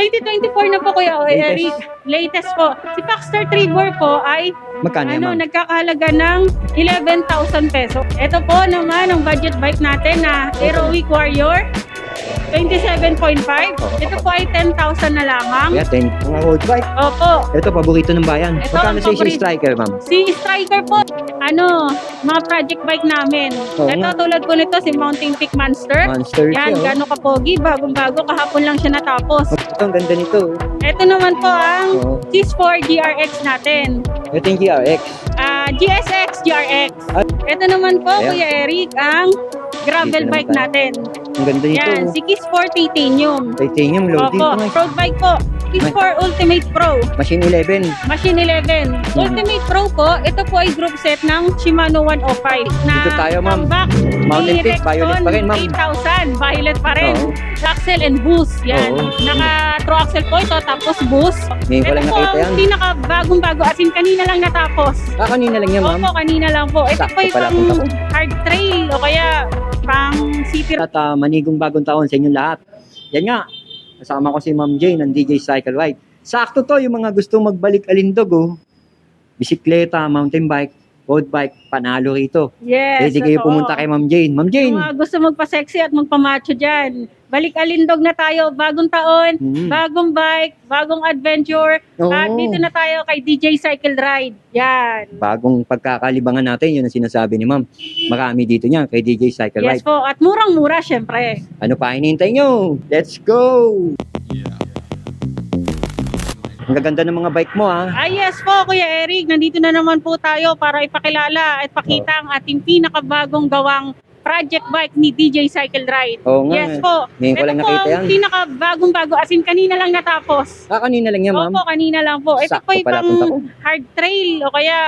2024 na po Kuya Eric. Latest po. Si Paxter Trigger po ay Magkano yan, ma'am? nagkakahalaga ng 11,000 peso. Ito po naman ang budget bike natin na Heroic Warrior 27.5. Ito po ay 10,000 na lamang. Yeah, 10. Mga road bike. Opo. Ito, paborito ng bayan. Ito, Magkano ang sa paborito. striker, ma'am? Si Striker po, mga project bike namin. Oo Ito nga. tulad po nito si Mountain Peak Monster. Monster Yan, siya, oh. gano'ng kapogi, bagong-bago, kahapon lang siya natapos. Ito, ang ganda nito. Ito naman po ang Oo. Cheese 4 GRX natin. Ito yung GRX. GSX GRX. At- Ito naman po, Ayan. Kuya Eric, ang gravel Dito bike naman natin. Ang ganda nito. Yan, si Kiss 4 Titanium. Titanium loading. Opo, road bike po. Kiss 4 Ultimate Pro. Machine 11. Machine 11. Ultimate Pro po, ito po ay group set ng Shimano 105. Na Dito tayo, ma'am. comeback Mountain ni Peak, violet Rexton pa rin, ma'am. 8,000. Violet pa rin. Oo. Axle and boost. Yan. Oo. Naka-true axle po ito, tapos boost. Ngayon ko lang Ito po nakita yan. ang pinaka-bagong-bago. As in, kanina lang natapos. Kanina lang yan, ma'am. Opo, kanina lang po. Ito Sakto po yung pala pang punta ko. hard trail o kaya pang city. At manigong bagong taon sa inyong lahat. Yan nga. Kasama ko si Ma'am Jane ng DJ Cycle Ride. Sakto to yung mga gusto magbalik alindog, oh. Bisikleta, mountain bike, road bike, panalo rito. Yes, Pwede kayo totoo. pumunta kay Ma'am Jane. Ma'am Yung Jane. mga gusto magpa-sexy at magpa-macho dyan. Balik alindog na tayo. Bagong taon, bagong bike, bagong adventure. Oo. At dito na tayo kay DJ Cycle Ride. Yan. Bagong pagkakalibangan natin, yun ang sinasabi ni Ma'am. Marami dito niya kay DJ Cycle Yes Ride. po. At murang-mura, syempre. Ano pa hinihintay nyo? Let's go! Ang gaganda ng mga bike mo, ha? Yes po, Kuya Eric. Nandito na naman po tayo para ipakilala at pakita ang ating pinakabagong gawang project bike ni DJ Cycle Ride. Oo nga. Yes po. Ngayon ko lang Ito po nakita yan. ang pinakabagong bago. As in, kanina lang natapos. Kanina lang yan, ma'am. Opo, kanina lang po. Ito Sakto po yung pala pang punta ko. hard trail o kaya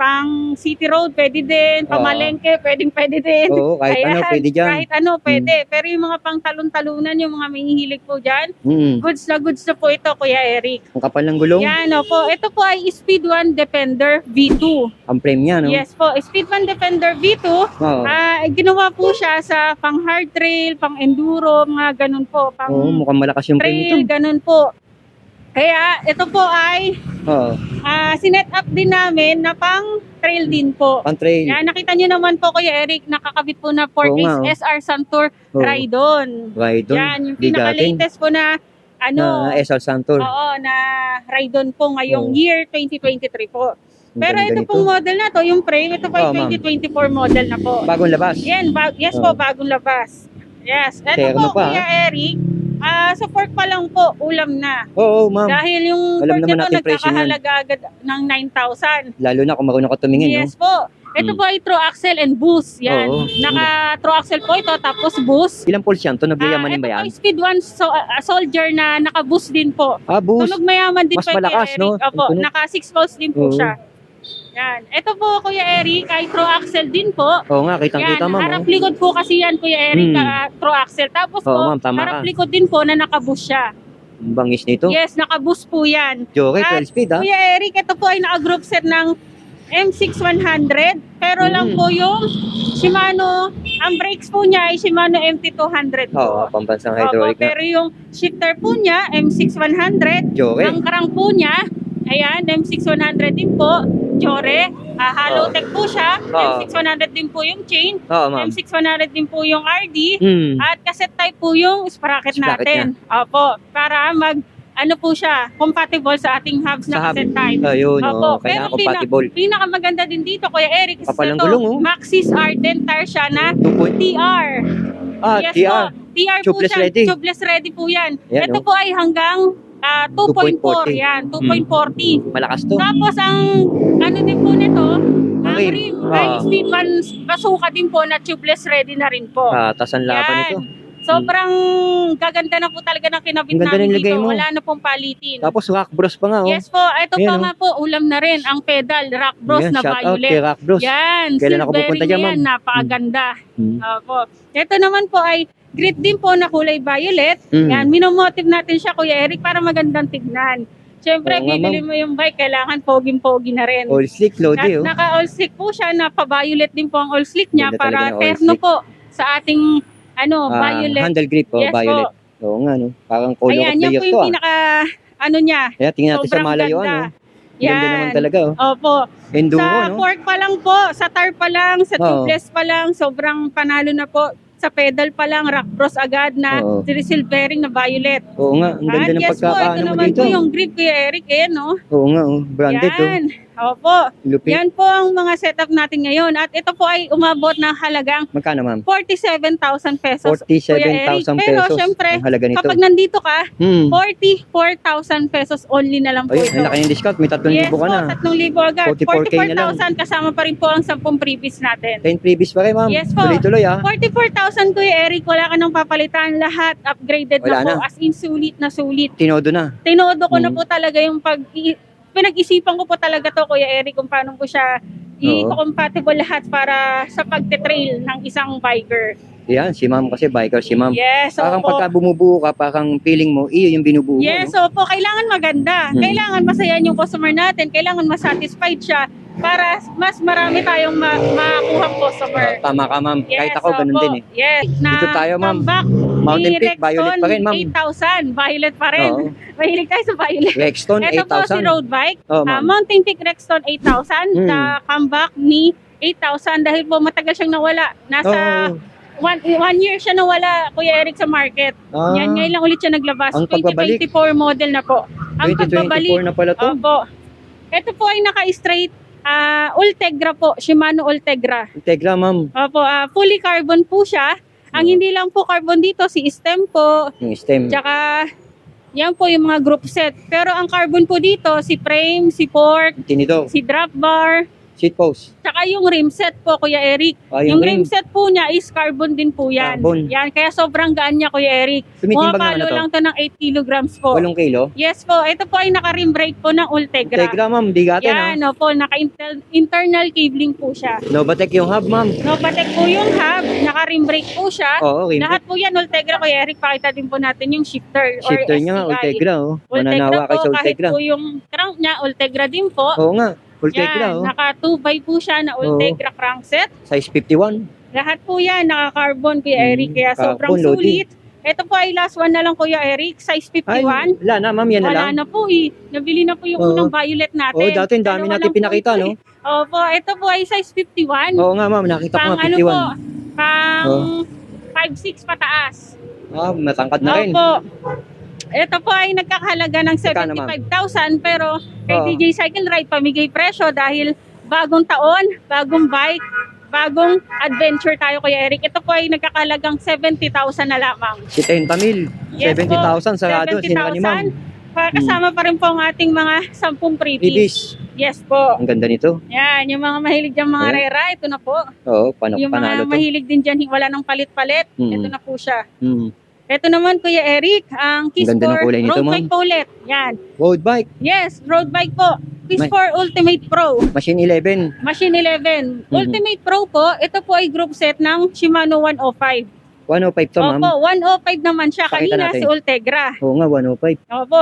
pang city road, pwede din. Oo. Pamalengke, pwede din. Oo, kahit ano, Ayan, pwede dyan. Kahit ano, pwede. Pero yung mga pang talon-talunan, yung mga may hilig po dyan, goods na po ito, Kuya Eric. Ang kapal ng gulong. Yan, opo. Ito po ay Speed 1 Defender V2. Ang frame niya, no? Yes po, Speed 1 Defender V2. Oo. Ginawa po siya sa pang hard trail, pang enduro, mga ganun po. Pang Oo, mukhang malakas yung frame trail, nito. ganun po. Kaya ito po ay Oo. sinet up din namin na pang trail din po. Pang trail. Yan, nakita nyo naman po Kuya Eric, nakakabit po na 4 Oo nga, oh. SR Suntour Oo. Ride-on. Ride-on. Yan, yung Bigatin. pinaka-latest po na Na SL Santor. oo, na Ride-on po ngayong Oo. year 2023 po. Ang Pero ganda ito nito. pong model na to, yung frame, ito po ay Oo, ma'am. 2024 model na po. Bagong labas. Yan, yes Oo. po, bagong labas. Yes. Ito Terno po, pa, Kuya Eric, sa fork pa lang po, ulam na. Oo, ma'am. Dahil yung Alam fork naman nito natin presyo niyan. nagkakahalaga agad ng 9,000. Lalo na kung marunong ka tumingin, Yes po. Ito po ay true axle and boost. Yan. Oo. Naka-true axle po ito, tapos boost. no? Ilang pulse yan? Tunog yaman Ito ba po yan? ay Speed 1 Soldier na naka-boost din po. Boost. Tunog mayaman din Mas po, Kuya malakas, Eric. no? Opo, Ang tunog. naka-6 volts din po Oo. siya. Yan. Ito po, Kuya Eric, ay true axle din po. Oo nga, kitang-kita, Yan, ma'am. harap oh. likod po kasi yan, Kuya Eric, true axle. Tapos Oo, po, ma'am, tama harap ka. likod din po na naka-boost siya. Ang bangis nito. Yes, naka-boost po yan. Joke, At 12 speed, ha? Kuya Eric, ito po ay naka-group set ng M6100. Pero lang po yung Shimano, ang brakes po niya ay Shimano MT200 Oo, po. pambansang Opo, hydraulic na. pero yung shifter po niya, M6100. Joke. Ang crank po niya, ayan, M6100 din po. Jore, Halotech po siya. Oo. M6100 din po yung chain. Oo, ma'am. M6100 din po yung RD. Hmm. At cassette type po yung sprocket Sprocket natin. Opo, para ano po siya, compatible sa ating hubs na Sa hub. cassette type. Ayun, Opo, oh, kailangan pero compatible. pinakamaganda din dito, Kuya Eric, is Kapal ng ito, gulong, oh. Maxxis Ardent tire siya na 2.0. TR. Yes, Yes TR. po, TR po Tubeless siya. ready. Tubeless ready po yan. Yan, Ito oh. po ay hanggang 2.4 2.40. yan, 2.40. Malakas to. Tapos ang ano din po nito, ang rim. rim ay Ah. speed bazooka din po na tubeless ready na rin po. Tas ang laban Yan. nito. Sobrang gaganda na po talaga ng kinabit Ang ganda namin ng lagay dito. mo. Wala na pong palitin. Tapos rock bros pa nga, oh. Yes po, ito Ayan, pa oh. nga po, ulam na rin. Ang pedal, Rock Bros Ayan, na shout out violet. kay Rock Bros. Yan, Kailan ako silver pupunta ring dyan, na yan, ma'am? napakaganda. Hmm. Opo. Ito naman po ay grid din po na kulay violet. Hmm. Yan, minomotive natin siya, Kuya Eric, para magandang tignan. Siyempre, Oo nga, bibili mo yung bike, kailangan poging-pogi na rin. All slick, At Lodi, oh. naka-all slick po siya, napa-violet din po ang all slick niya Ganda para talaga ng all terno slick. po sa ating violet. Handle grip, oh, Yes violet. po. Oo nga, no? Parang color of Ayan, the yan year po to, yung ah. pinaka, ano niya. Kaya tingnan natin sa Sobrang malayuan, ganda. no? Ganda naman talaga, oh. Opo. Enduro, Sa no? fork pa lang po, sa tar pa lang, sa Oo. tubeless pa lang, sobrang panalo na po. Sa pedal pa lang, rock cross agad na Oo. silvering na violet. Oo nga, ang ganda ng Yes po, ito pagkakaano mo naman dito. po yung grip Kuya Eric, eh, no? Oo nga, oh. Branded, oh. Yan. Opo. Lupit. Yan po ang mga setup natin ngayon. At ito po ay umabot ng halagang Magkano, ma'am? 47,000 pesos. 47,000 Pero pesos. syempre, Ang halaga nito. kapag nandito ka, Hmm. 44,000 pesos only na lang po Ayun, ito. ang laki ng discount. May 3,000 Yes ka po, na. 3,000 agad. 44K na lang. 44,000 kasama pa rin po ang 10 previous natin. 10 previous pa rin, ma'am. Yes po. Tuloy-tuloy, ah. 44,000 Kuya Eric, wala ka nang papalitan. Lahat upgraded Wala na po. na. As in sulit na sulit. Tinodo na. Tinodo ko na Mm. po talaga yung pinag-isipan ko po talaga to Kuya Eric kung paano po siya i-compatible lahat para sa pagte-trail ng isang biker. Yan, si ma'am kasi biker si ma'am. Yes, Parang opo. pagka bumubuo ka, parang feeling mo, iyo yung binubuo mo, Yes, no? opo. Kailangan maganda. Mm. Kailangan masayan yung customer natin. Kailangan masatisfied siya para mas marami tayong makuhang customer. Tama ka, ma'am. Yes, Kahit ako, ganun opo. din, eh. Yes. Dito tayo, ma'am. Comeback Mountain ni Peak, violet Rexton, pa rin, ma'am. 8,000. Violet pa rin. Oo. Mahilig tayo sa violet. Rexton, Ito po si 8,000. road bike. Oo, ma'am. Mountain Peak Rexton 8,000. Mm. The comeback ni 8,000 dahil po matagal siyang nawala. Nasa Oo. one year siya nawala, Kuya Eric, sa market. Ah, Yan, ngayon lang ulit siya naglabas. Ang pagbabalik. 2024 model na po. Ang 2024 pagbabalik. na pala to. Opo. Ito po ay naka-straight Ultegra po. Shimano Ultegra. Integra, ma'am. Opo, fully carbon po siya. Ang Oo. hindi lang po carbon dito, si stem po. Yung stem. Tsaka, yan po yung mga group set. Pero ang carbon po dito, si frame, si fork, Tinidor. si drop bar, Seat post. tsaka yung rim set po, Kuya Eric. Ah, Yung rim set po niya is carbon din po yan. Carbon. Yan, kaya sobrang gaan niya, Kuya Eric. Tumitimbang naman Pumapalo na to. lang to ng 8 kilograms po. 8 kilo. Yes po, ito po ay naka-rim brake po ng Ultegra. Integra, ma'am. Bigatin, ha? Yan, opo, naka-internal cabling po siya. Novatec yung hub, ma'am. Novatec po yung hub, naka-rim brake po siya. Oo, rim. Lahat po yan, Ultegra, Kuya Eric, pakita din po natin yung shifter Shifter or niya nga, STI. Ultegra, oh. Ultegra Mananawa kayo po, sa kahit Ultegra. po yung crank niya, Ultegra din po. Oo nga, Ultegra, Yan, oh. naka 2x po siya na Ultegra crankset. Size 51. Lahat po yan, naka-carbon, Kuya Eric, kaya sobrang carbon loading. sulit. Ito po ay last one na lang, Kuya Eric, size 51. Ay, wala na, ma'am. Yan na Wala lang. na po eh. Nabili na po yung Oo. unang violet natin. Oo, dati ang dami Dalawa natin lang po pinakita, ito no? eh. Opo, ito po ay size 51. Oo nga, ma'am. Nakita ko Pang nga, ano 51. po, pang Oo. 5'6 pataas. Ah, matangkad na rin. Opo. Ito po ay nagkakahalaga ng Magkano, ma'am? 75,000 pero kay Oo. DJ Cycle Ride pamigay presyo dahil bagong taon, bagong bike, bagong adventure tayo Kuya Eric. Ito po ay nagkakahalagang 70,000 na lamang. Si 10 mil. Yes po. 70,000 sarado. Sinaka ni ma'am. 70,000. Kasama pa rin po ang ating mga 10 previous. Ibis. Yes po. Ang ganda nito. Yan, yung mga mahilig dyan mga Ayan. rera, ito na po. Oo, Yung panalo mga to. mahilig din dyan, wala nang palit-palit, Mm. ito na po siya. Hmm. Ito naman Kuya Eric, ang Kiss Ang ganda ng 4 kulay nito, road ma'am. bike po ulit. Yan. Road bike. Yes, road bike po. Kiss May- 4 Ultimate Pro. Machine 11. Machine 11. Mhm. Ultimate Pro po, ito po ay group set ng Shimano 105. 105 to, ma'am. Opo, 105 naman siya. Pakita Kanina natin. si Ultegra. Oo nga, 105. Opo,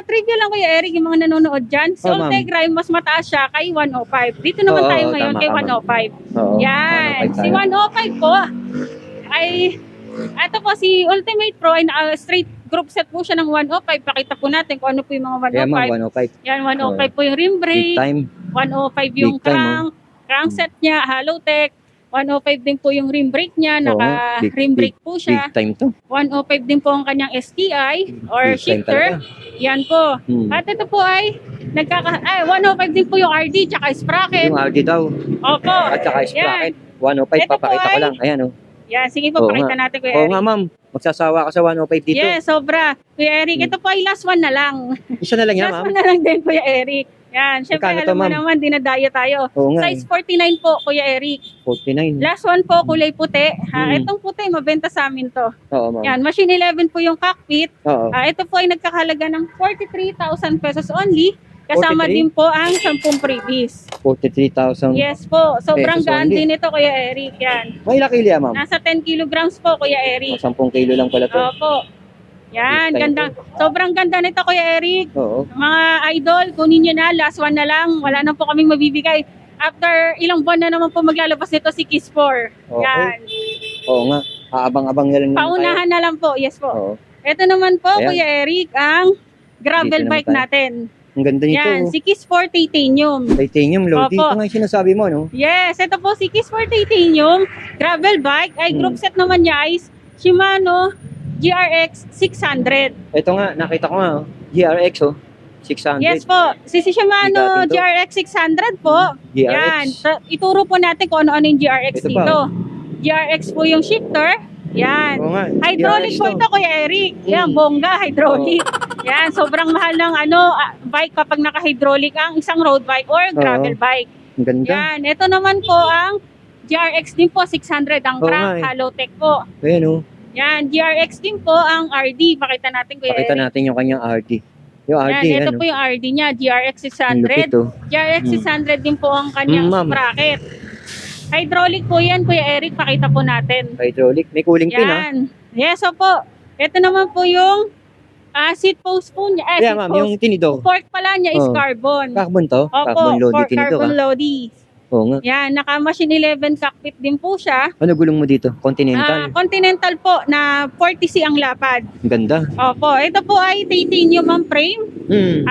trivia lang Kuya Eric, yung mga nanonood dyan. Si Oh, ma'am. Ultegra, yung mas mataas siya kay 105. Dito naman Oo, tayo ngayon tama kay ka, ma'am. 105. Oo, Yan. 105 Si tayo. 105 po ay ito po si Ultimate Pro ay straight group set po siya ng 105. Pakita po natin kung ano po yung mga Kaya, ma'am, 105. 105. Yan, 105 po yung rim Big brake. time. 105 yung Big time, crank set niya, hollow tech. 105 din po yung rim brake niya, Oo, naka big- rim brake po Big siya. time to. 105 din po ang kanyang STI or Big time shifter. talaga. Yan po. Hmm. At ito po ay 105 din po yung RD tsaka sprocket. Yung RD daw. Opo. At saka sprocket. 105, Ito po papakita ko ay- lang. Ayan, oh. Yan, sige po, Oo pakita nga. natin Kuya Oo Eric. nga, ma'am. Magsasawa ka sa 105 dito. Yes, sobra. Kuya Eric, Hmm. ito po ay last one na lang. Isa na lang yan, Last ma'am. one na lang din, Kuya Eric. Yan, syempre Magkano to, alam mo ma'am? naman, dinadaya tayo. Oo nga, Size 49 po, Kuya Eric. 49. Last one po, kulay puti. Hmm. Itong puti, mabenta sa amin to. Oo, ma'am. Yan, machine 11 po yung cockpit. Oo. Ito po ay nagkakahalaga ng 43,000 pesos only. Kasama 43? din po ang 10 freebies. 43,000. Yes po, sobrang Pesos gaan only. din ito, Kuya Eric. Yan. May ilang kilo yan, ma'am? Nasa 10 kilograms po, Kuya Eric. 10 kilo lang pala to. Opo. Yan, Big time ganda. Sobrang ganda nito, Kuya Eric. Oo. Mga idol, kunin nyo na. Last one na lang. Wala na po kaming mabibigay. After ilang buwan na naman po maglalabas nito si Kiss 4. Okay. Yan. Oo nga. Aabang-abang na lang naman Paunahan na lang po. Yes po. tayo. Oo. Ito naman po, Ayan. Kuya Eric, ang gravel Dito naman bike tayo. natin. Ang ganda nito. Yan, Oh. si Kiss for Titanium. Titanium Lodi. Opo. Ito nga yung sinasabi mo, no? Yes, ito po si Kiss for Titanium gravel bike. Ay, group set naman niya ay Shimano GRX 600. Ito nga, nakita ko nga, oh. GRX, oh. 600. Yes po, si Shimano Bigatin to. GRX 600 po. GRX. Yan, ituro po natin kung ano-ano yung GRX Ito pa, dito. oh. GRX po yung shifter. Yan. Oo nga, Hydraulic GRX po to. ito, Kuya Eric. Yan, Mm. bongga, hydraulic. Yan, sobrang mahal ng bike kapag naka-hydraulic ang isang road bike or gravel bike. Ang ganda. Yan, ito naman po ang GRX din po, 600 ang Oo crank, nga eh. hollow tech po. Ayan, oh. Yan, GRX din po ang RD. Pakita natin, Kuya Pakita Eric. natin yung kanyang RD. Yung RD, Yan, ito ano? po yung RD niya, GRX Ang lupit, 600. oh. GRX 600 din po ang kanyang Ma'am. bracket. Hydraulic po yan, Kuya Eric. Pakita po natin. Hydraulic. May cooling pin, ah. Yan. Yes, opo. Ito naman po yung seat post po niya. Kaya, Seat ma'am, post. yung tinido. Fork pala niya is Oh. carbon. Carbon to? Opo, Carbon Lodi for tinido, carbon ah. Lodi. Oo nga. Yan, naka-machine 11 cockpit din po siya. Ano gulong mo dito? Continental. Continental po na 40C ang lapad. Ang ganda. Opo, ito po ay titanium ang frame. Hmm.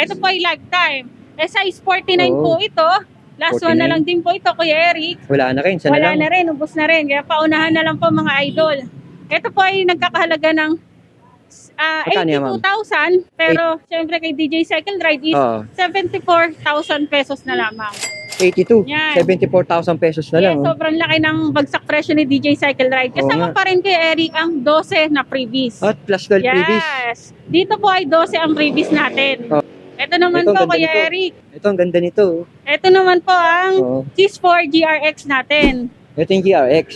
Ito po ay lifetime. Size 49 Oo. po ito. Last one na 49. lang din po ito, Kuya Eric. Wala na rin. Sana Wala lang. na rin, ubos na rin. Kaya paunahan na lang po mga idol. Ito po ay nagkakahalaga ng Magkano yan, ma'am? 82,000. Pero syempre kay DJ Cycle Ride is Oo. 74,000 pesos na lamang. 82. Yan. 74,000 pesos na lang. Yes, Oh. sobrang laki ng bagsak presyo ni DJ Cycle Ride. Kasama nga. pa rin kay Eric ang 12 na freebies. At plus 12 previous. Yes. Dito po ay 12 ang freebies natin. Oh. Ito naman Ito, ang po, ganda Kuya nito. Eric. Ito, ang ganda nito. Ito naman po ang Oo. Cheese4 GRX natin. Ito yung GRX.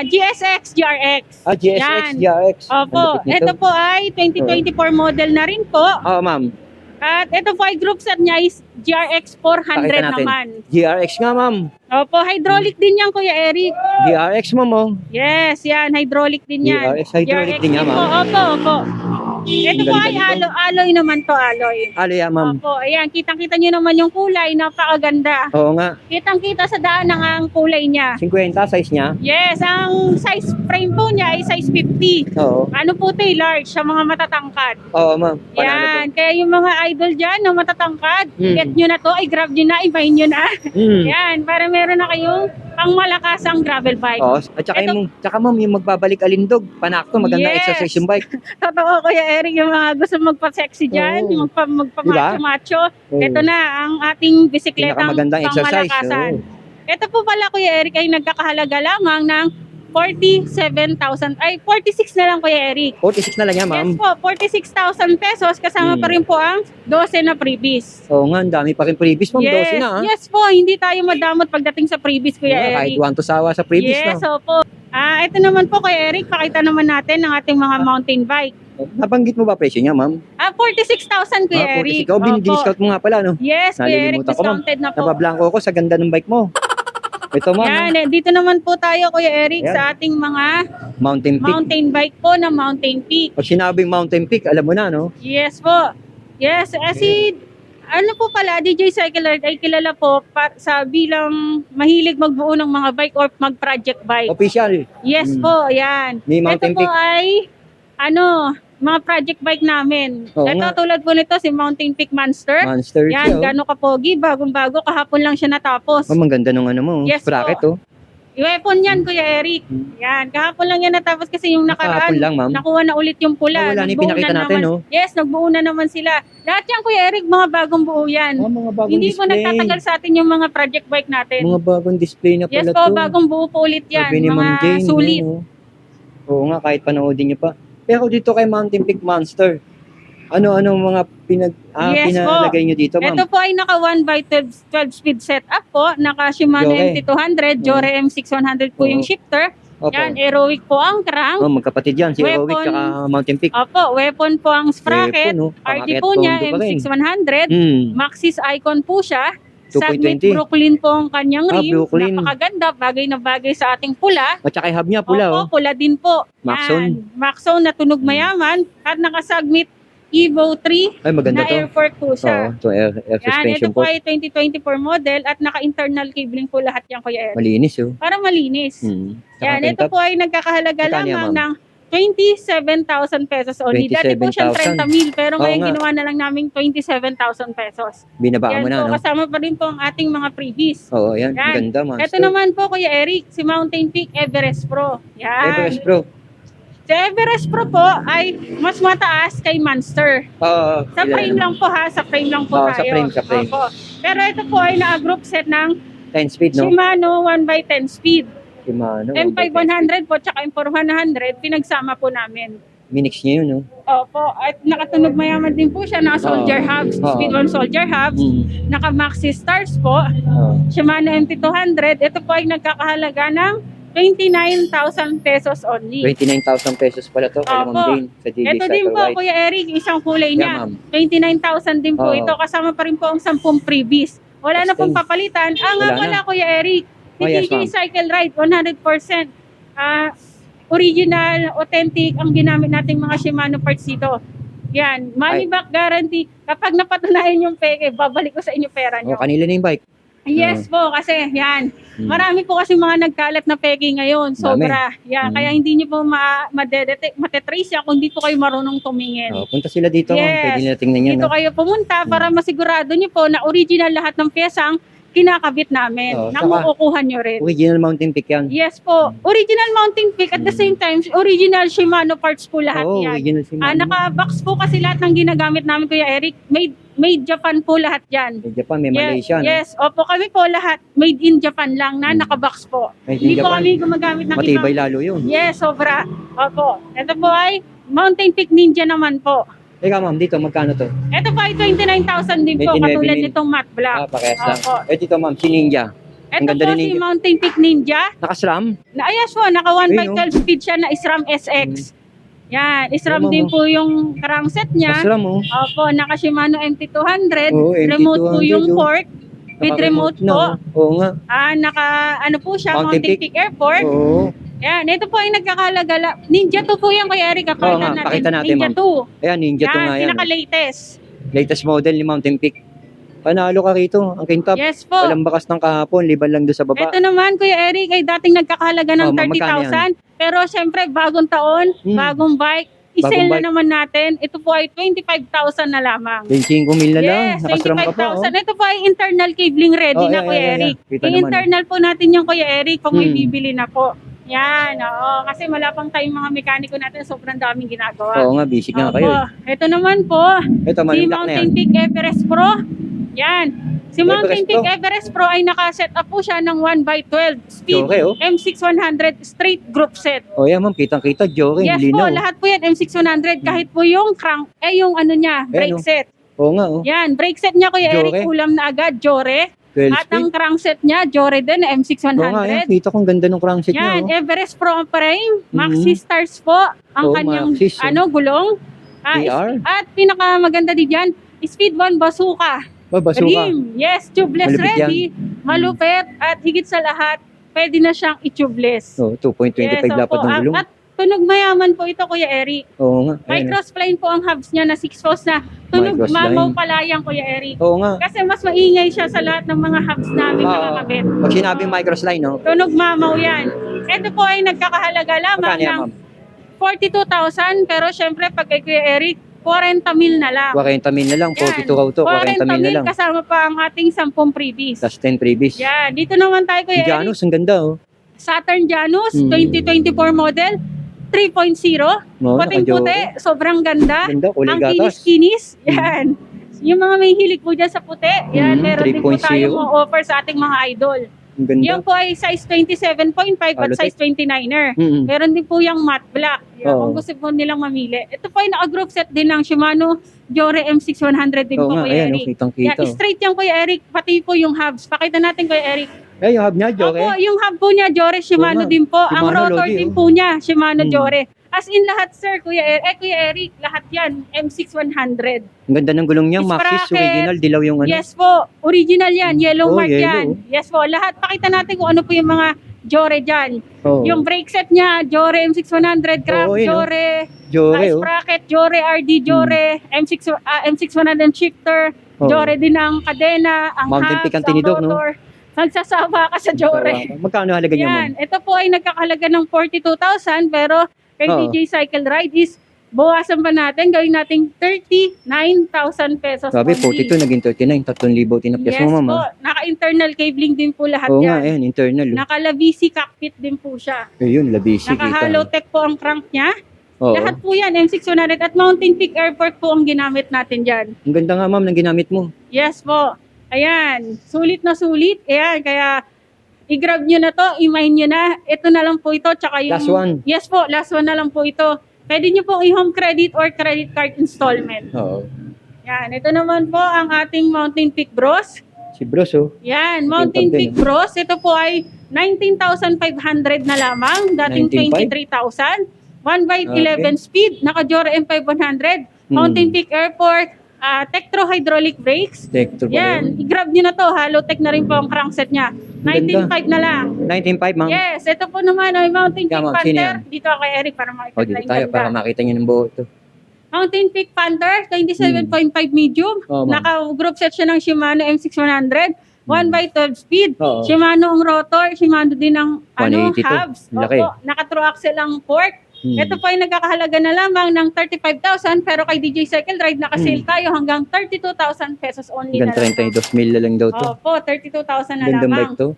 GSX GRX. GSX, Yan. GRX. Ang Opo, lupit nito. ito po ay 2024 model na rin po. Oo, ma'am. At ito po ay group set niya is GRX 400 Pakita natin. naman. GRX nga, ma'am. Opo, hydraulic din yan, Kuya Eric. GRX, ma'am, oh. Yes, yan, hydraulic din yan. GRX, hydraulic din yan, po. ma'am. Opo. Ito Ang po ganda ay nito. alloy naman to, alloy. Ano yan, ma'am? Opo, ayan, kitang-kita nyo naman yung kulay, napakaganda. Oo nga. Kitang-kita sa daan ng ang kulay niya. 50 size niya. Yes, ang size frame po niya ay size 50. Oo. Ano po ito, large sa mga matatangkad. Oo, ma'am. Panalo to. Yan, kaya yung mga idol dyan na matatangkad, get nyo na to, ay grab nyo na, ibahin nyo na. Hmm. Yan, para meron na kayong pangmalakasang gravel bike. Oo. At saka, ma'am, yung magbabalik alindog. Panakto, maganda Yes. exercise yung bike. Totoo, Kuya Eric, yung mga gusto magpa-sexy dyan, Oo. magpa-macho-macho. Oo. Ito na ang ating bisikletang Pinakamagandang exercise. pangmalakasan. Oo. Ito po pala, Kuya Eric, ay nagkakahalaga lamang ng 47,000. Ay, 46 na lang, Kuya Eric. 46 na lang yan, ma'am. Yes po, 46,000 pesos. Kasama pa rin po ang 12 na freebies. Oo nga, ang dami pa rin previous, ma'am. 12 na, ah. Yes po, hindi tayo madamot pagdating sa freebies, Kuya Oo nga, kahit Eric. 1 to sawa sa previous Yes, na. opo. Ito naman po, Kuya Eric, pakita naman natin ang ating mga mountain bike. Nabanggit mo ba presyo niya, ma'am? 46,000, Kuya Eric. 46. Oh, binidiscount mo nga pala, no? Yes, Kuya Eric, Nalilimutan ko, ma'am. discounted na po. Nabablangko ko sa ganda ng bike mo. Ito, ma'am. Yan, dito naman po tayo, Kuya Eric, Yan. sa ating mga Mountain Peak. mountain bike po na Mountain Peak. Pag sinabing Mountain Peak, alam mo na, no? Yes po. Yes, ano po pala, DJ Cycle Ride ay kilala po sa bilang mahilig magbuo ng mga bike or mag-project bike. Official. Yes Mm. po, yan. May Mountain Ito po Peak. ay, mga project bike namin. Oo Ito, nga. tulad po nito, si Mountain Peak Monster. Monster Yan, siya, oh. gano'ng kapogi, bagong-bago, kahapon lang siya natapos. Oh, ang ganda nung ano mo. Yes bracket, po. oh. Weapon yan, Kuya Eric. Hmm. Yan, kahapon lang yan natapos kasi yung nakaraan, Kahapon lang, ma'am. nakuha na ulit yung pula. Oh, wala na yung Nagbuo pinakita natin, naman. no? Yes, nagbuo na naman sila. Lahat yan, Kuya Eric, mga bagong buo yan. Oh, mga bagong Hindi po display. nagtatagal sa atin yung mga project bike natin. Mga bagong display na Yes pala po, to. bagong buo po ulit yan. Sabi ni Ma'am Mga Jane, sulit. no? Oo nga, kahit panoodin niyo pa. Pero dito kay Mountain Peak Monster, ano-ano mga Yes po. pinalagay niyo dito, ma'am? Ito po ay naka 1x12 speed setup po. Naka Shimano Jore. MT200, Jore M6100 po Oo. yung shifter. Opo. Yan, Aerowick po ang crank. Oh, magkapatid yan, si Weapon. Rowick tsaka Mountain Peak. Opo, weapon po ang sprocket. Weapon, no? RD Pangakyat po niya, pondo pa rin. M6100. Hmm. Maxis icon po siya. 2.20. Segment Brooklyn po ang kanyang rim. Brooklyn. Napakaganda, bagay na bagay sa ating pula. At saka yung hub niya pula, oh. Opo, pula din po. Maxon. Yan, Maxon na tunog mayaman. At nakasubmit Evo 3 Ay, maganda na to. air fork po Oo, siya. to air Yan, suspension ito po po. ay 2024 model at naka-internal cabling po lahat yan, Kuya Ed. Malinis, oh. Para malinis. Hmm. Yan, Tsaka ito pent-up. po ay nagkakahalaga Magkano yan, lamang ng 27,000 pesos only. Dati po siya 27,000. 30,000 pero Oo ngayon nga. ginawa na lang namin 27,000 pesos. Binabaan Yan mo na, po, no? kasama pa rin po ang ating mga freebies. Oo, yan. Yan. Ganda, master. Ito naman po, Kuya Eric, si Mountain Peak Everest Pro. Yan. Everest Pro. Si Everest Pro po ay mas mataas kay Monster. Oo. Sa frame lang po ha, sa frame lang po Oo, tayo. sa frame. Opo. Pero ito po ay naka-group set ng 10 speed, no? Shimano 1x10 speed. Shimano. M5100 po, tsaka M4100, pinagsama po namin. Minix niya yun, no? Opo, at nakatunog mayaman din po siya, naka soldier hubs, Oo. speed 1 soldier hubs, naka Maxi Stars po, Oo. Shimano MT200, ito po ay nagkakahalaga ng 29,000 pesos only. 29,000 pesos pala to. Kay Opo. Ma'am Jane sa DJ Ito din Cycle po, Ride. Kuya Eric, isang kulay Yeah, niya. ma'am. 29,000 din po Oo. ito, kasama pa rin po ang 10 freebies. Wala na pong Sustain. papalitan. Nga Wala pala, na. Kuya Eric, si Oh, yes, DJ ma'am. Cycle Ride, 100%. Original, authentic ang ginamit nating mga Shimano parts dito. Yan, money back guarantee. Kapag napatunayan yung peke, babalik ko sa inyo pera nyo. Oh, kanila na yung bike. Yes po, kasi yan. Marami po kasi mga nagkalat na peke ngayon. Sobra. Yan, kaya hindi nyo po ma-detect, matetrace yan kung hindi po kayo marunong tumingin. Oh, punta sila dito, ma'am. Yes. Pwede nila tingnan yan, Dito no? kayo pumunta para masigurado nyo po na original lahat ng pyesang kinakabit namin. Oo, Na saka- makukuha nyo rin. Original Mountain Peak yan. Yes po. Original Mountain Peak at the same time, original Shimano parts po lahat Oo, yan. original Shimano. Naka-box po kasi lahat ng ginagamit namin, Kuya Eric. Made Japan po lahat yan. May Japan, may Malaysia, no? Yes, opo, kami po lahat made in Japan lang na naka-box po. Made in Hindi po Japan. kami gumagamit ng Matibay ibang... lalo yun. Yes, sobra. Opo. Ito po ay Mountain Peak Ninja naman po. Teka, ma'am, dito, magkano to? Ito po ay 29,000 din po, 29,000 katulad din. nitong matte black. Pakayas lang. Opo. Dito, ma'am, si Ninja. Ang Ito ganda po ni si Ninja. Mountain Peak Ninja. Naka-SRAM? Ayos po, naka Ayun, 1x12 speed siya na SRAM SX. Yan, SRAM Ayun, din ma'am. po yung crankset niya. Naka-SRAM, oh. Opo, naka Shimano MT200. Oo, MT200 Remote po yung yun. port. With remote Naka-remote po. na, oh. Oo nga. Naka ano po siya, Mountain Mountain Peak Airport. Oo. Yan, ito po ay nagkakalagala. Ninja 2 po yan, Kuya Eric. Oo nga, pakita natin, Ninja ma'am. 2. Ayan, Ninja to Yan, nga yan. pinaka-latest. Latest model ni Mountain Peak. Panalo ka rito. Ang kintab. Yes po. Walang bakas ng kahapon. Liban lang doon sa baba. Ito naman, Kuya Eric, ay dating nagkakahalaga ng Oh, magkano 30,000. Pero syempre, bagong taon, bagong bike, Bagong i-sell na bike. naman natin. Ito po ay 25,000 na lamang. 25,000 na lang. Yes, Naka-SRAM ka pa, oh. 25,000. Ito po ay internal cabling ready Oh, na, yeah, Kuya yeah, yeah. Eric. Kita naman. I-internal po natin yung Kuya Eric kung may Hmm. bibili na po. Yan, oo. Kasi wala pang tayong mga mekaniko natin. Sobrang daming ginagawa. Oo nga, busy nga kayo. Opo. Ito naman po, Ito, si malulak na yan. Mountain Peak Everest Pro. Yan. Si Mountain Everest Peak Pro. Everest Pro ay naka-set up po siya ng 1x12 speed Okay, oh. M6100 straight group set. Oh, yan, ma'am. Kitang-kita. Joking. Yes po, Linaw. lahat po yan M6100 kahit po yung crank, yung ano niya, brake Ayan, oh. set. Oo nga, oh. Yan, brake set niya, Kuya Jore. Eric, ulam na agad, Jore. 12 At ang speed. crankset niya, Jore din, Oo nga, yan. M6100. Kita kong ganda ng crankset niya, Yan, oh. Everest Pro ang frame, Maxi Stars po, ang Oo, kanyang Maxis, oh. gulong. PR? At pinakamaganda din dyan, Speed 1 Bazooka. Babasuka. Rim. Yes, tubeless Malupit ready, malupit, at higit sa lahat, pwede na siyang i-tubeless. Oh, 2.25 lapad opo. ng gulong. At tunog mayaman po ito, Kuya Eric. Oo nga. Ayan, Microspline po ang hubs niya na 6-post na tunog Microspline. mamaw palayang, Kuya Eric. Oo nga. Kasi mas maingay siya sa lahat ng mga hubs namin Oo. nakakabit. Pag sinabing microslide, no? Tunog mamaw yan. Ito po ay nagkakahalaga lamang Magkano yan, ng ma'am? 42,000, pero syempre pag kay Kuya Eric, 40,000 na lang. 40,000 na lang. 42 ka to. 40,000 na lang. kasama pa ang ating 10 freebies. Plus 10 freebies. Yan, dito naman tayo, Kuya Eric. Janus, ang ganda, oh. Saturn Janus, Hmm. 2024 model, 3.0. No, Puting-puti, sobrang ganda. Ganda, kulay Ang gatas. kinis-kinis. Yan. Yung mga may hilig po dyan sa puti, yan, meron din po 3.0. tayo mga offer sa ating mga idol. Ang ganda. Yung po ay size 27.5 at Quality. size 29er. Mm-mm. Meron din po yung matte black. Yan, Oo. kung gusto po nilang mamili. Ito po ay naka-group set din ng Shimano Jore M6100 din Oo po, nga, Kuya ayan, oh, Eric. kitang-kita. Yan, straight yan, Kuya Eric. Pati po yung hubs. Pakita natin, Kuya Eric. Eh, yung hub niya, Joke. Opo, yung hub po niya, Jore, Oo Shimano nga. din po. Ang Shimano rotor Lodi, din oh. po niya, Shimano Hmm. Jore. As in lahat, sir, Kuya Eric, lahat yan, M6100. Ang ganda ng gulong niya. Maxis, Sprocket. original. Dilaw yung ano. Yes po, original yan, yellow Oh, mark yellow. yan. Yes po, lahat. Pakita natin kung ano po yung mga Jore dyan. Oh. Yung brake set niya, Jore M6100, Oo, crank, yun, oh. Jore, Joke, oh. sprocket, Jore RD, Jore, M6100 shifter, Oh. Jore din ang kadena, ang Mountain hubs, Peak ang ang tinidor, no? rotor. Magsasawa ka sa Jore. Magkano halaga niya, ma'am? Yan, ito po ay nagkakahalaga ng 42,000 pero kay Oo. DJ Cycle Ride is bawasan pa natin, gawin natin 39,000 pesos Sabi, only. 42 naging 39, 3,000 tinapyas Yes mo, ma'am. po, ah. naka-internal cabling din po lahat Oo nga, yan. ayan, internal. Oh. Naka-Labisi cockpit din po siya. Ayun, labisi Naka-hollow kita. tech po ang crank niya. Oo. Lahat po yan, M6100 at Mountain Peak Airport po ang ginamit natin dyan. Ang ganda nga, ma'am, ng ginamit mo. Yes po. Ayan, sulit na sulit. Ayan, kaya i-grab nyo na to, i-mine nyo na. Ito na lang po ito, tsaka yung... Last one. Yes po, last one na lang po ito. Pwede nyo po i-home credit or credit card installment. Oo. Yan, ito naman po ang ating Mountain Peak Bros. Si Bros, oh. Yan, Mountain Ito Peak din. Bros. Ito po ay 19,500 na lamang, dating 19,500? 23,000. 1x11 speed, naka-Jora M500, Mountain Peak Airport, Tektro hydraulic brakes. Tektro pa Yan, i-grab nyo na to, hollow tech na rin po ang crankset niya. 19,500 na lang. 19,500, ma'am. Yes, ito po naman ay Mountain Peak Yeah, ma'am, sino Panther. yan? Dito ako kay Eric para makita O, dito tayo para makita niyo ng buo ito. Mountain Peak Panther, 27.5 medium. Oo, ma'am. Naka-group set siya ng Shimano M6100. 1x12 speed. Oo. Shimano ang rotor. Shimano din ang 182. hubs. Laki. Opo, naka-true axle ang fork. Ito po ay nagkakahalaga na lamang ng 35,000 pero kay DJ Cycle Ride nakasale tayo hanggang 32,000 pesos only na Hanggang lang. 32,000 na lang daw to. Opo, 32,000 na Gandang lamang. bike to.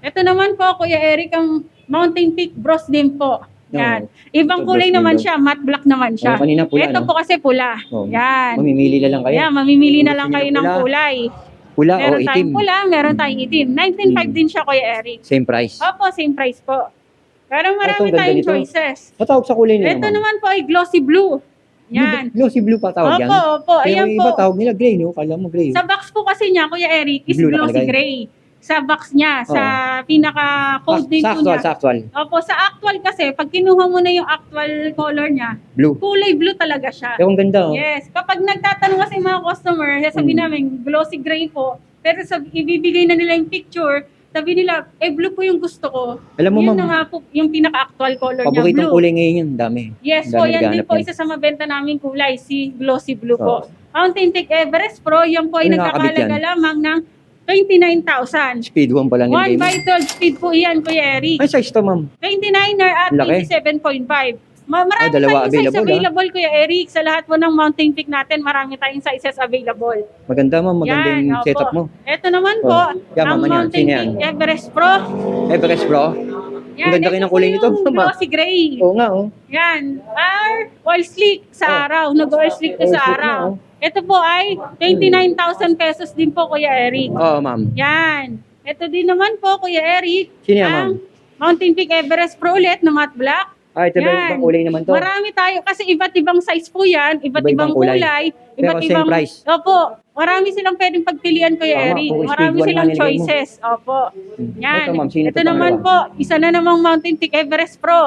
Ito naman po, Kuya Eric, ang Mountain Peak Bros din po. Yan. Ibang Ito, kulay Bros din naman daw. siya, matte black naman siya. Oh, kanina pula, Ito no? po kasi pula. Oh. Yan. Mamimili na lang kayo. Yan, mamimili na Gusto lang niyo kayo ng pula? kulay. Pula o Meron tayong itim. pula, meron tayong itim. 19.5 din siya, Kuya Eric. Same price. Opo, same price po. Pero marami Itong ganda tayong nito. choices. Matawag sa kulay nila, Ito ma'am. naman po ay glossy blue. Yan. Glossy blue pa tawag yan. Opo, opo. Pero Ayan yung iba po. tawag nila gray, no? Kala mo gray. Sa box po kasi niya, Kuya Eric, is Blue glossy nakalagay. gray. Sa box niya, sa pinaka-code din po Sa niya. actual. Opo, sa actual kasi, pag kinuha mo na yung actual color niya, Blue. kulay blue talaga siya. Pero ang ganda, oh. Yes. Kapag nagtatanong kasi mga customer, sabi namin, glossy gray po. Pero ibibigay na nila yung picture, sabi nila, blue po yung gusto ko. Alam mo, Yun ma'am, na nga po, yung pinaka-actual color niya, paboritong blue. kulay ngayon yun, dami. Yes Dami po, yan din naghahanap po yan. isa sa mabenta namin kulay, si glossy blue po. Oo. Mountain Peak Everest Pro, yan po ay Ano nakakabit nagkakalaga yan? lamang ng 29,000. Speed 1 pa lang yung game. 1x12 speed po yan, Kuya Eric. Ay, size to, ma'am. 29er at Laki. 27.5. Marami dalawa tayong size available, available, Kuya Eric. Sa lahat po ng Mountain Peak natin, marami tayong sizes available. Maganda, ma'am. Maganda Yan, yung opo. setup mo. Ito naman po, Oh. Yan, ang ma'am, ano yan? Mountain Sino yan? Peak Everest Pro. Everest Pro. Yan, Ang ganda rin ito ng kulay po nito, yung ma'am. glossy gray. Oo nga, oh. Yan. Oil slick sa Oh. araw. Nag-oil slick to Oil sa slick na, araw. oh. Ito po ay 29,000 pesos din po, Kuya Eric. Oo, ma'am. Yan. Ito din naman po, Kuya Eric. Sino yan, ang ma'am? Mountain Peak Everest Pro ulit na matte black. Ay, ito ba Yan. ibang kulay naman to? Marami tayo kasi iba't ibang size po yan, iba't Iba-ibang ibang kulay, Pero iba't same ibang price. Opo, marami silang pwedeng pagpilian, Kuya Tama, Eric. kung Marami speed one silang nga nilagay mo. choices. Opo. Yan. Ito, ma'am, sino Ito to naman pangalawa? po, isa na namang Mountain Peak Everest Pro.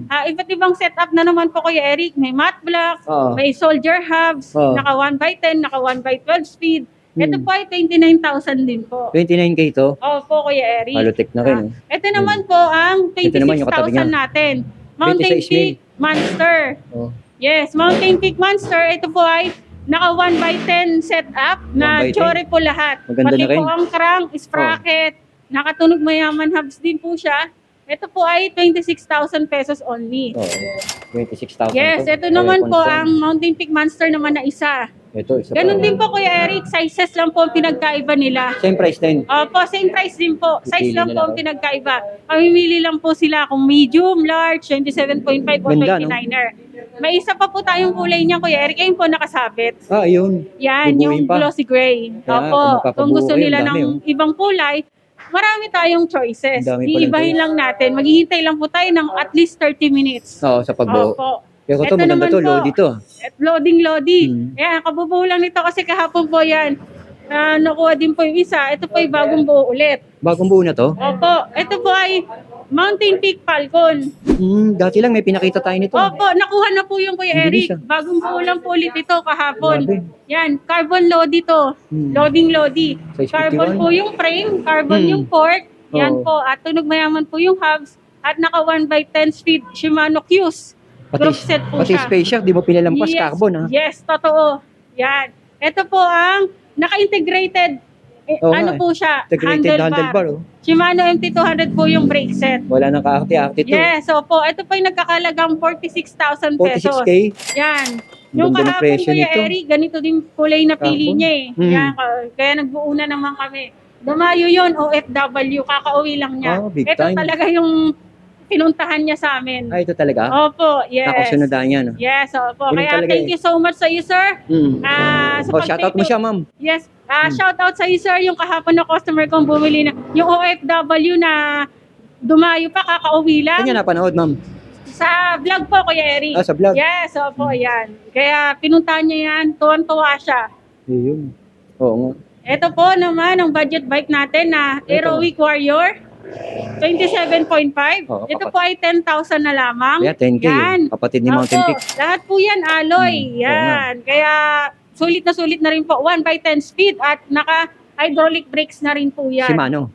Iba't ibang setup na naman po, Kuya Eric. May matte black, Oo. may soldier hubs, Oo. naka 1x10, naka 1x12 speed. Ito po ay 29,000 din po. 29K to. Opo, Kuya Eric. Halotech na rin, oh. Ito naman po ang Ito naman yung katabi 26,000 niya. natin. Mountain 26 Peak Monster. Oh. Yes, Mountain Peak Monster. Ito po ay naka 1x10 setup na 1x10. Chore po lahat. Maganda Pati na rin. po ang crank, sprocket, nakatunog mayaman hubs din po siya. Ito po ay 26,000 pesos only. Oh. 26,000 Yes, to. ito naman Okay, po confirm. ang Mountain Peak Monster naman na isa. Ito, isa Ganon pa. din po, Kuya Eric. Sizes lang po ang pinagkaiba nila. Same price din. Opo, same price din po. Size Pipili lang na po lang ang pinagkaiba. Pamimili lang po sila kung medium, large, 27.5 o Ganda, no? 29er. May isa pa po tayong kulay niya, Kuya Eric. Ayun po nakasabit. Ah, yun. Yan, Bubuuin yung pa. glossy gray. Kaya, Opo, kung kung gusto magpapabuo kayo, nila ang dami, ng ibang kulay, marami tayong choices. Ang dami palang Iibahin choice. lang natin. Maghihintay lang po tayo ng at least 30 minutes. Oo, sa pagbuo. Opo. Pero Ito ito, maganda naman to. po. Low dito. At loading. Hmm. Yan, kabubuo lang nito kasi kahapon po yan. Nakuha din po yung isa. Ito po yung bagong buo ulit. Bagong buo na to. Opo, ito po ay Mountain Peak Falcon. Dati lang may pinakita tayo nito. Opo, nakuha na po yung Kuya Ang bilis, Eric. Bagong buo lang po ulit ito kahapon. Grabe. Yan, carbon load ito. Loading. Size Carbon 51. po yung frame, carbon Hmm. yung fork. Yan Oo. po, at tunog mayaman po yung hubs. At naka 1x10 speed Shimano Qs. Group set po Pati siya. spacer, di mo pinalampas carbon, ha? Yes, totoo. Yan. Ito po ang naka-integrated Oo ano nga, po siya? integrated handlebar. Handlebar. Oh. Shimano MT200 po yung brake set. Wala nang kaakti-akti to. Yes, opo. Ito po yung nagkakalagang 46,000 pesos. 46K. Yan. Ang Yung ganda ng kahapon presyo Kuya nito. Eric, ganito din kulay na pili Kahapon? niya eh. Yan, kaya nagbuo na naman kami. Dumayo yun, OFW, kakauwi lang niya. Oh, big Ito time. talaga yung pinuntahan niya sa amin. Ay, ito talaga? Opo, yes. Nakasunodaan yan. Oh. Yes, opo. Ganun Kaya talaga thank you so much sa iyo, sir. Sa Shoutout mo siya, ma'am. Yes. Shout out sa iyo, sir. Yung kahapon na customer kong bumili na, yung OFW na dumayo pa, kakauwi lang. Saan niya napanood, ma'am? Sa vlog po, Kuya Eric. Sa vlog? Yes, opo, yan. Kaya pinuntahan niya yan, tuwan-tuwa siya. Ayun. Oo nga. Ito po naman ang budget bike natin na Aerowick Warrior 27.5. Oo, Ito po ay 10,000 na lamang. Kaya 10K. Yan. Kapatid ni Mountain Opo, Peak. lahat po yan alloy. Oo Yan. Kaya sulit na rin po. 1/10 speed at naka-hydraulic brakes na rin po yan. Shimano.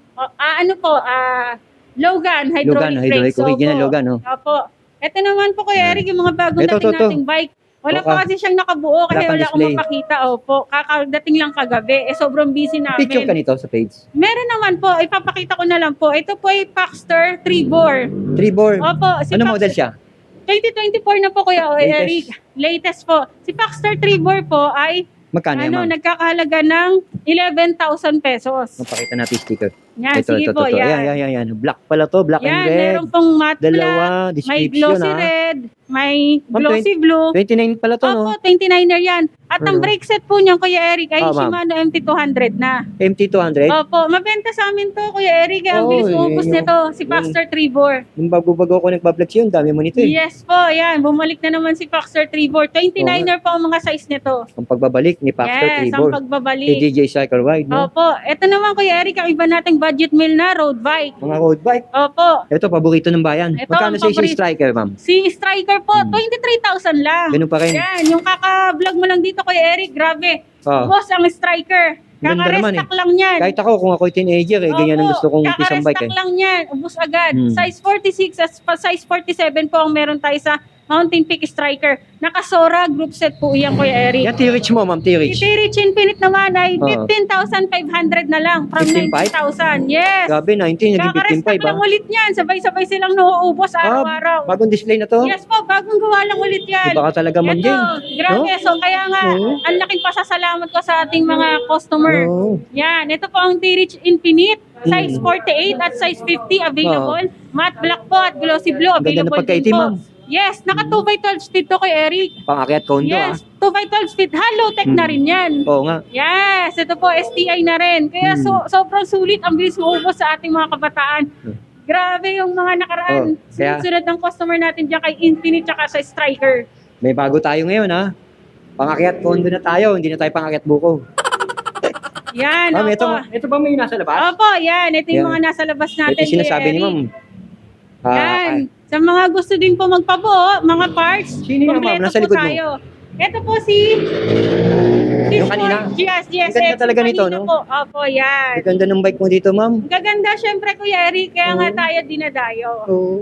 Logan, hydraulic Hydraulic. brakes. Original Opo. Logan, oh. Opo. Ito naman po Kuya Eric, yung mga bagong Ito, dating to. nating bike. Wala Okay. pa kasi siyang nakabuo kasi Wala pang wala akong display. mapakita. Opo, kakadating lang kagabi. Sobrang busy namin. Picture ka nito sa page. Meron naman po, ipapakita ko na lang po. Ito po ay Paxter 3-bore. 3-bore. Opo, Ano model siya? 2024 na po Kuya Latest. Eric. Latest po. Si Paxter 3-bore po ay Magkano yan, ma'am? nagkakahalaga ng 11,000 pesos. Mapakita natin sticker. Yan, sige po, yan. Yan. Black pala to. Black and Yan, red. meron pong matte black, Dalawa. may Description, glossy ha. red, may Ma'am, glossy blue. 29 pala to, Opo, no? 29er yan. At ang Ano? brake set po niyan, Kuya Eric, ay Ah, ma'am. Shimano MT200 na. MT200. Opo, mabenta sa amin to, Kuya Eric. Kaya ang Oh, bilis eh, maubos yung- nito, si Paxter 3-bore. Yung bago-bago ko nagpa-flex yun, dami mo nito eh. Yes po, yan. Bumalik na naman si Paxter 3-bore. 29er po ang mga size nito. Ang pagbabalik ni Paxter Yes, ang 3-bore. Kay pagbabalik. DJ Cycle Ride, no? Opo, ito naman, Kuya Eric, ang iba nating budget meal na road bike. Mga road bike. Opo, Ito, paborito ng bayan. Ito Magkano ang sa isang paborito. striker, ma'am? si Striker po, 23,000 lang. Ganun pa rin. Yan, yung kaka-vlog mo lang dito, Kuya Eric, grabe. Oh. Boss, ang Striker. Ganda naman Kaka-restock lang yan. Kahit ako, kung ako'y teenager, ganyan ang Opo, gusto kong isang bike kaka-restock eh. lang yan. Ubus agad. Hmm. Size 46 at size 47 po ang meron tayo sa Mountain Peak Striker. Naka-Sora group set po yan, Kuya Eric. Yan, T-Rich mo, ma'am, Si T-Rich. T-Rich Infinite naman ay Oo. 15,500 na lang from 15,500? 19,000. Yes. Grabe, 19, naging Kaka-restock 15.5 lang ah. ulit yan. Sabay-sabay silang nauubos araw-araw. Bagong display na to? Yes po, bagong gawa lang ulit yan. Iba ka talaga, ma'am Ito, Jane. grabe. So, kaya nga, Oo. ang laking pasasalamat ko sa ating mga customer. Oo. Yan, ito po ang T-Rich Infinite. Size Mm. 48 at size 50 available. Matte black po at glossy blue Ang ganda ng available din pagkaitim, po. ma'am. Yes, naka 2x12 speed to kay Eric. Pang-akyat kondo Yes, 2x12 speed. Hollow tech na rin yan. Oo nga. Yes, ito po STI na rin. Kaya sobrang sulit ang bilis maubos sa ating mga kabataan. Grabe yung mga nakaraan. Kaya- Sunod ng customer natin dyan kay Infinite tsaka sa Striker. May bago tayo ngayon ha. Pang-akyat kondo na tayo, hindi na tayo pang-akyat buko. Yan, Ma'am, opo. ito ba may nasa labas? Opo, yan. Ito yung Yan. mga nasa labas Ito natin. yung sinasabi Kuya ni Eric. ma'am. Yan. Sa mga gusto din po magpabuo, mga parts, Sino yan, ma'am? kompleto Nasa po likod mo? tayo. Ito po si... Yung kanina? Yes, yes. Ang ganda yes, talaga yung nito, kanina no? Po. Opo, yan. Ang ganda ng bike mo dito, ma'am. Gaganda, syempre, Kuya Eric. Kaya nga Oo. tayo dinadayo. Oo.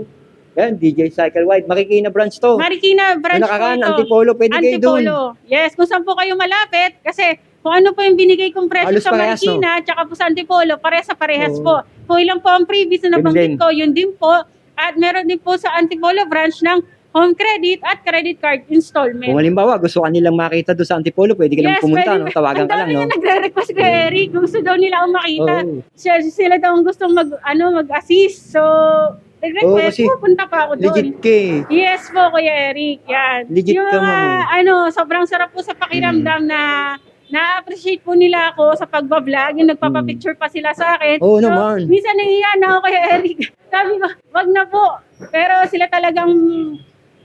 Yan, DJ Cycle Ride. Marikina branch to. Marikina branch Yung po nakaraan, ito. Antipolo, pwede kayo doon. Antipolo. Yes, kung saan po kayo malapit. Kasi kung ano po yung binigay kong presyo Halos sa parehas, Marikina, tsaka po sa Antipolo, parehas Oo. po. Kung ilang po ang previous na Yun nabanggit din. ko, yun din po. At meron din po sa Antipolo branch ng home credit at credit card installment. Kung halimbawa, gusto ka nilang makita doon sa Antipolo, pwede ka lang pumunta, pwede. no? Tawagan ka lang, Ang no? dami na nagre-request kay Eric. Gusto daw nila akong makita. Oo. Sila daw ang gustong mag-assist. So, nag-request, kasi pupunta pa ako doon. Legit ka eh. Yes po, Kuya Eric. Yan. Legit yung ka, mga, ma'am. sobrang sarap po sa pakiramdam na na-appreciate po nila ako sa pagbablog. Yung nagpapapicture pa sila sa akin. Oo naman. Minsan nahihiya na ako kay Eric. Sabi ko, wag na po. Pero sila talagang,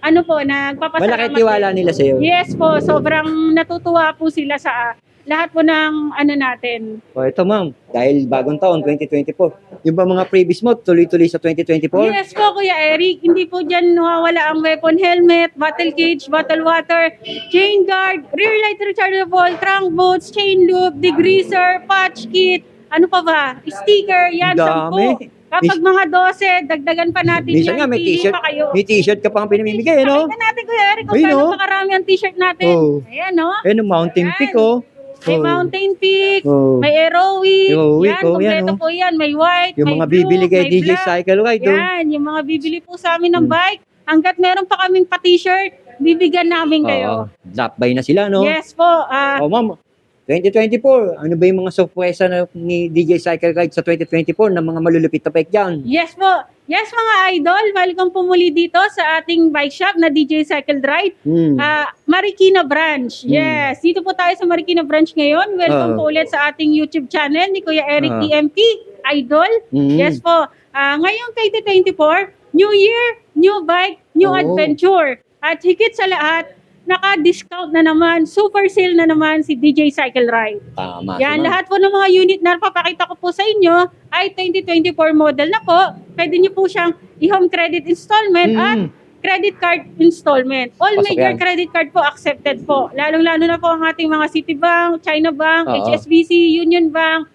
nagpapasalamat. Malaki tiwala din. nila sa'yo. Yes po, sobrang natutuwa po sila sa lahat po ng natin. O ito, ma'am. Dahil bagong taon, 2024. Yung ba mga previous mo, tuloy-tuloy sa 2024? Yes po, Kuya Eric. Hindi po dyan nawawala ang weapon helmet, battle cage, battle water, chain guard, rear light rechargeable, trunk boots, chain loop, degreaser, patch kit, ano pa ba? Sticker, yan, Dami. 10. Kapag mga 12, dagdagan pa natin Minsan yan. nga may Pili t-shirt. pa kayo. May t-shirt ka pang pinamimigay, no? Pakita natin, Kuya Eric, kung Ayun, gaano oh. pa karami ang t-shirt natin. Oh. Ayan, no? Ayun, Mountain Yan. Peak, oh. May Oh. Mountain Peak, Oh. may Aerowick. Aerowick, Yan, oh, yan, kompleto oh. po yan. May white, Yung may mga blue, bibili kay may DJ black. Cycle Ride, oh. Yan, yung mga bibili po sa amin ng Hmm. bike. Hanggat meron pa kaming pa-t-shirt, bibigyan namin Oo. kayo. Drop by na sila, no? Yes po. Oh, ma'am. 2024, ano ba yung mga sorpresa na ni DJ Cycle Ride sa 2024 na mga malulupit na bike dyan? Yes po. Yes mga idol, welcome po muli dito sa ating bike shop na DJ Cycle Ride. Hmm. Marikina Branch. Yes, dito po tayo sa Marikina Branch ngayon. Welcome po ulit sa ating YouTube channel ni Kuya Eric TMP, Idol. Hmm. Yes po. Ngayong 2024, New Year, new bike, new Oo. adventure. At higit sa lahat, naka-discount na naman, super sale na naman si DJ Cycle Ride. Tama. Yan, si ma'am. lahat po ng mga unit na papakita ko po sa inyo ay 2024 model na po. Pwede nyo po siyang i-home credit installment at credit card installment. All Pasok major yan. credit card po accepted po. Lalong-lalo na po ang ating mga Citibank, China Bank, Oo. HSBC, Union Bank,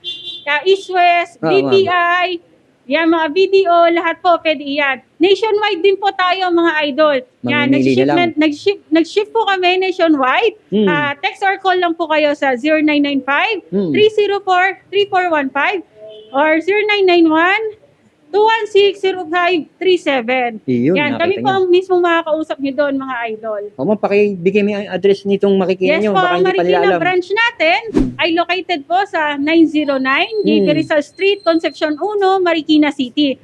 East West, Oo, BPI, yan mga BDO, lahat po pwede iyan. Nationwide din po tayo mga idol. Yan, Mamimili na lang. nag-ship po kami nationwide. Hmm. Text or call lang po kayo sa 0995-304-3415 or 0991-216-0537. Iyon, Yan, nakita kami po niyo. ang mismo makakausap niyo doon mga idol. O ma'am, pakibigay mo yung address nitong makikita Yes nyo. po, Baka ang hindi pa nila Marikina alam. branch natin ay located po sa 909 JP Rizal Street, Concepcion 1, Marikina City.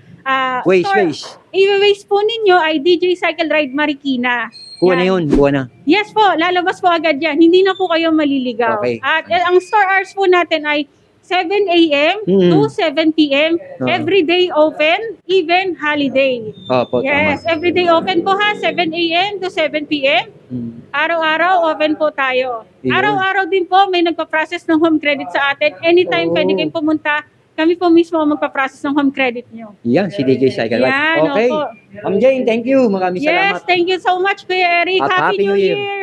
Waze. I-waste po ninyo ay DJ Cycle Ride Marikina. Kuha na Yan. yun, kuha na. Yes po, lalabas po agad yan. Hindi na po kayo maliligaw. Okay. At ang store hours po natin ay 7 a.m. to 7 p.m. Everyday open, even holiday. Opo, Yes, tama. everyday open po ha, 7 a.m. to 7 p.m. Hmm. Araw-araw open po tayo. Yun. Araw-araw din po may nagpa-process ng home credit sa atin. Anytime Oo. pwede kayong pumunta. Kami po mismo ang magpa-process ng home credit nyo. Yan, si DJ Cycle Ride. Yan, Okay. opo. Ma'am Jane, thank you. Maraming Yes, salamat. thank you so much Kuya Eric. At Happy Happy New New Year. Year.